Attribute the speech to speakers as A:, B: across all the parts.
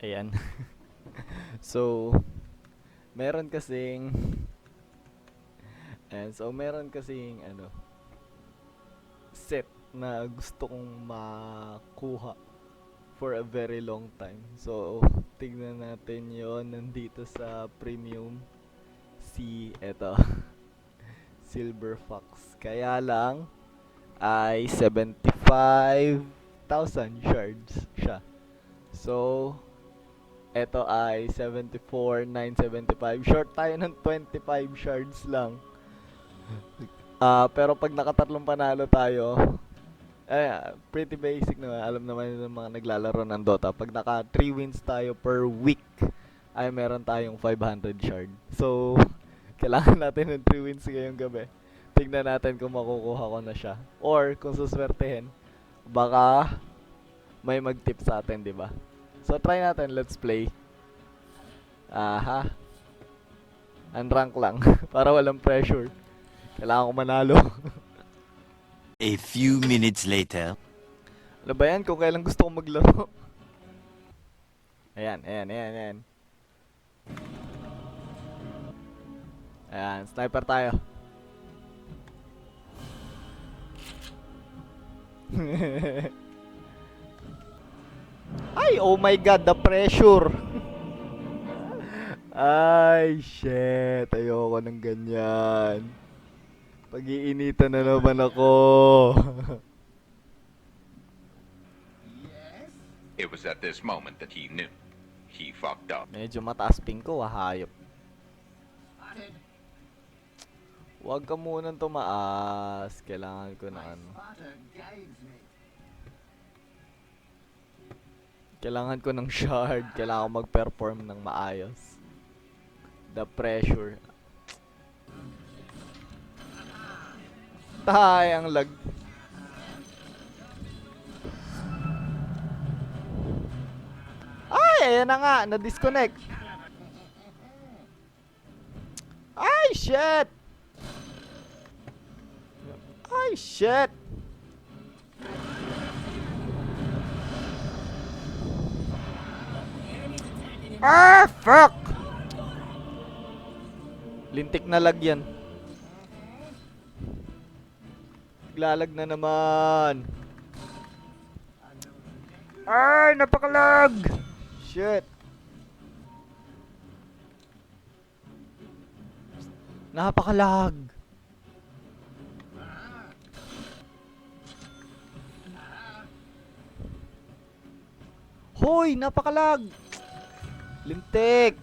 A: Ayan. So, meron kasing meron kasing set na gusto kong makuha for a very long time. So, tignan natin 'yon nandito sa premium eto Silver Fox. Kaya lang ay 75,000 shards siya. So, eto ay 74,975. Short tayo ng 25 shards lang. Pero pag nakatatlong panalo tayo, pretty basic na. Alam naman ng mga naglalaro ng Dota. Pag naka 3 wins tayo per week, ay meron tayong 500 shard. So, kailangan natin ng 3 wins ngayong gabi. Tignan natin kung makukuha ko na siya. Or, kung suswertehin, baka may mag-tip sa atin, di ba? So, try natin. Let's play. Aha. Unrank lang. Para walang pressure. Kailangan ko manalo.
B: A few minutes later.
A: Ano ba yan? Kung kailan gusto kong maglaro. Ayan. Ayan, sniper tayo. Ay, oh my god, the pressure. Ay, shit. Ayoko ng ganyan. Pag-iinitan na naman ako.
C: It was at this moment that he knew. He fucked up.
A: Medyo mataas ping ko, hayop. Huwag ka munang tumaas. Kailangan ko na Kailangan ko ng shard. Kailangan ko mag-perform ng maayos. The pressure. Tay, ang lag. Ay, ayan na nga. Na-disconnect. Ay, shit. Ay, shit. Ah, fuck. Lintik na lag yan. Naglalag na naman. Ay, napakalag. Shit. Napakalag. Hoy, napakalag. Lintik.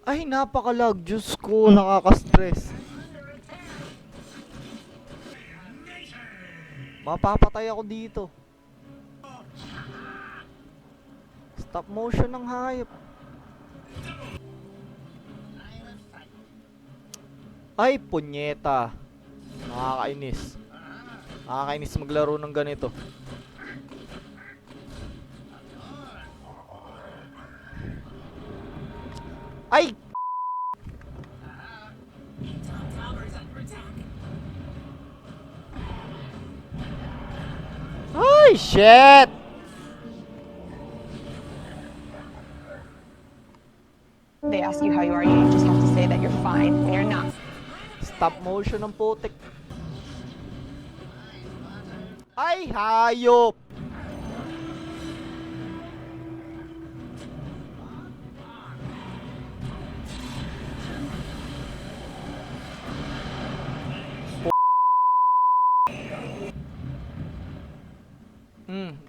A: Ay, napakalag. Diyos ko, nakaka-stress. Mapapatay ako dito. Stop motion ng hayop. Ay, punyeta. Nakakainis. Nakakainis maglaro ng ganito. Ay! Ay, shit!
D: They ask you how you are, you just have to say that you're fine when you're not.
A: Stop motion ng putik. Ay, hayop!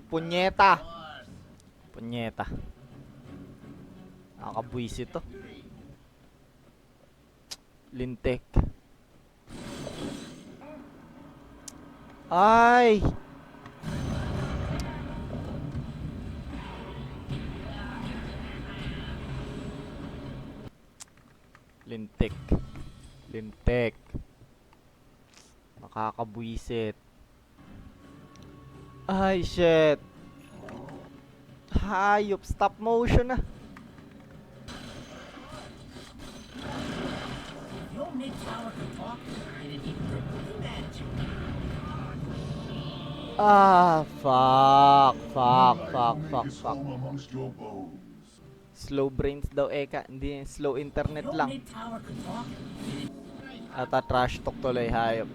A: Punyeta. Punyeta. Nakakabwisit to. Lintik. Ay! Lintik. Lintik. Nakakabwisit. Ay, shit. Hayop, stop motion na.
E: Your mid tower can talk, and it even magic.
A: Ah, fuck. Slow brains daw, Eka. Hindi, slow internet lang. Ata trash talk tuloy, hayop.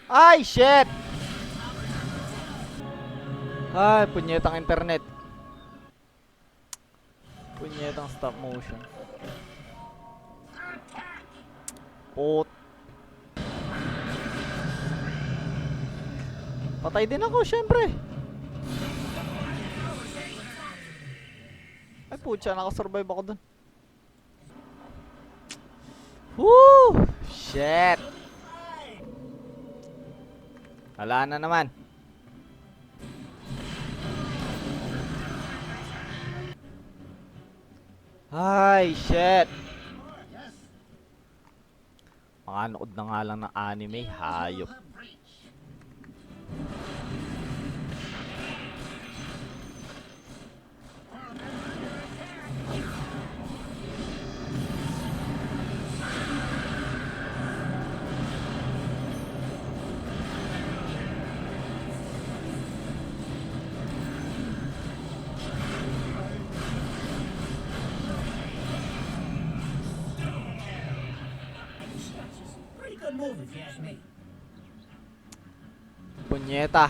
A: Ay, shit! Ay, punyetang internet. Punyetang stop motion. Pot. Patay din ako, syempre. Ay, putya, nakasurvive ako dun. Woo! Shit! Wala na naman. Ay, shit! Makanood na nga lang ng anime, hayop.
E: Pretty good move if you ask me.
A: Punyeta.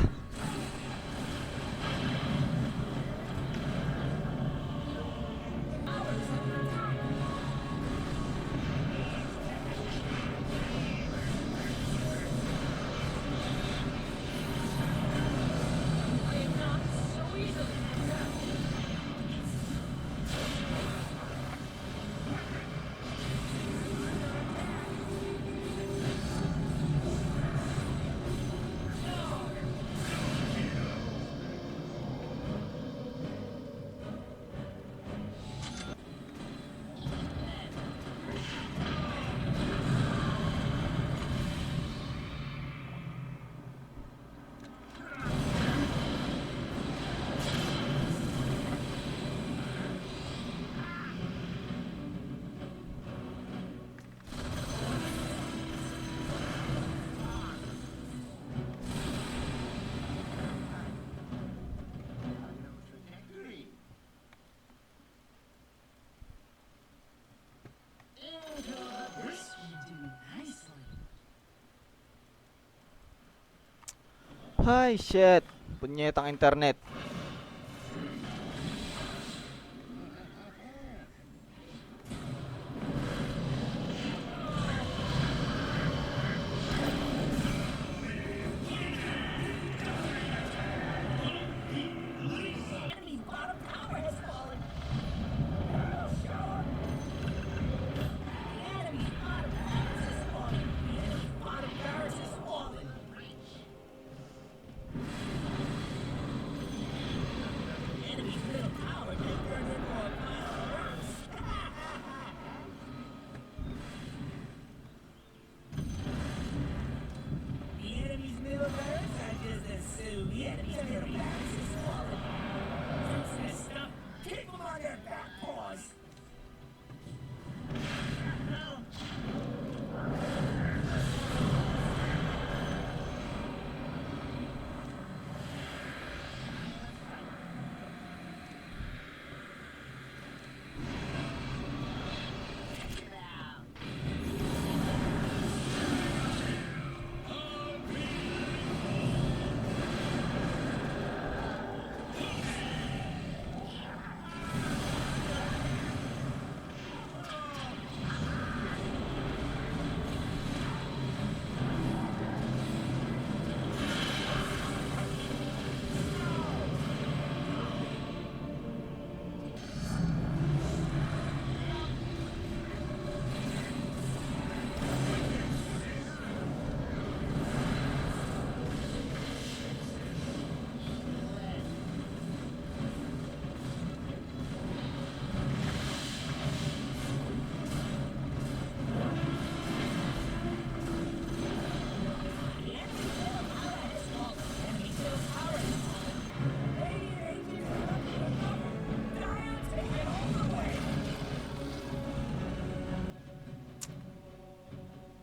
A: Ay, shit. Punyetang internet.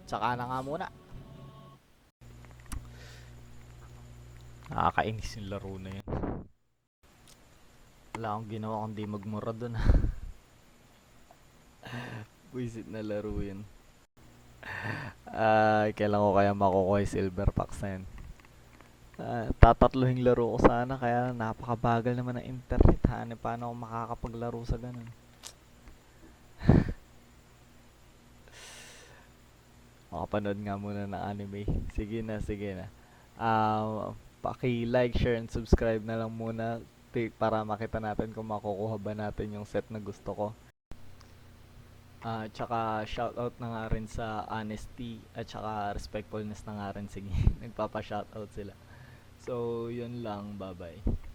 A: Tsaka na nga muna. Nakakainis yung laro na yun. Wala akong ginawa kundi magmura dun. Buisit na laro yun. Kailan ko kaya makukuha yung silver packs na yun. Tatatluhing laro ko sana kaya napakabagal naman ng internet. Paano ako makakapaglaro sa ganun? Makapanood nga muna ng anime. Sige na, sige na. Paki-like, share, and subscribe na lang muna para makita natin kung makukuha ba natin yung set na gusto ko. Tsaka shoutout na nga rin sa honesty at tsaka respectfulness na nga rin. Sige, nagpapa-shoutout sila. So, yun lang. Bye-bye.